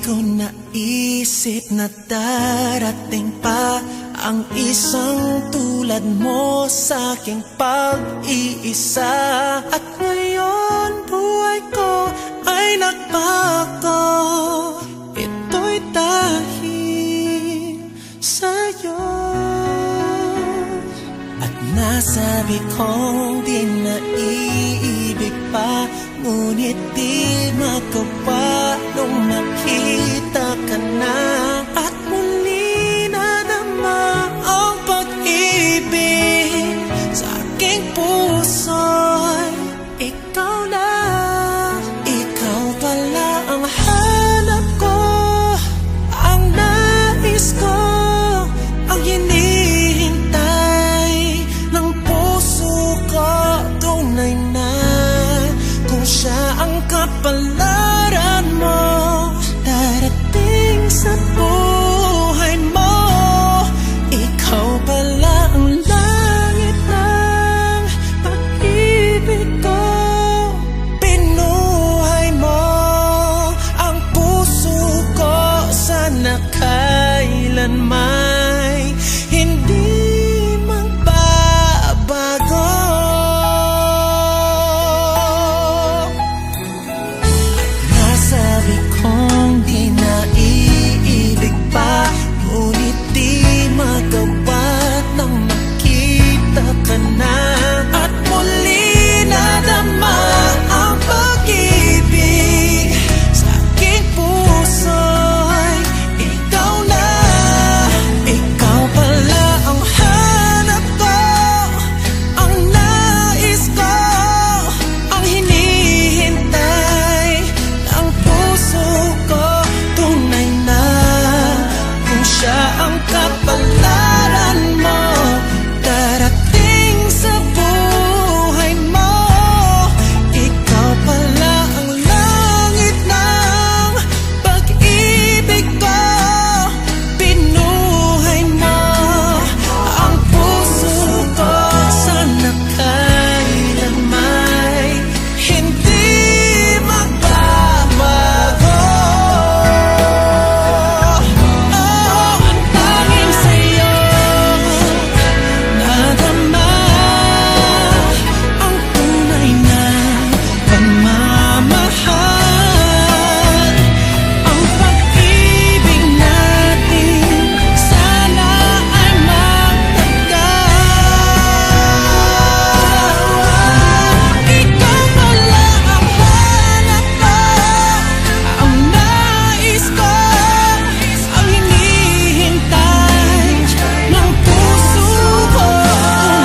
ko naisip na darating pa ang isang tulad mo sa aking pag-iisa. At ngayon buhay ko ay nagbago, ito'y dahil sa'yo. At nasabi kong di naiibig pa, ngunit di magawa nung makita ka na. At muli nadama ang pag-ibig sa aking puso'y ikaw lang. Ikaw pala ang hanap ko, ang nais ko, ang hinihintay ng puso ko. Tunay na kung siya ang kapalit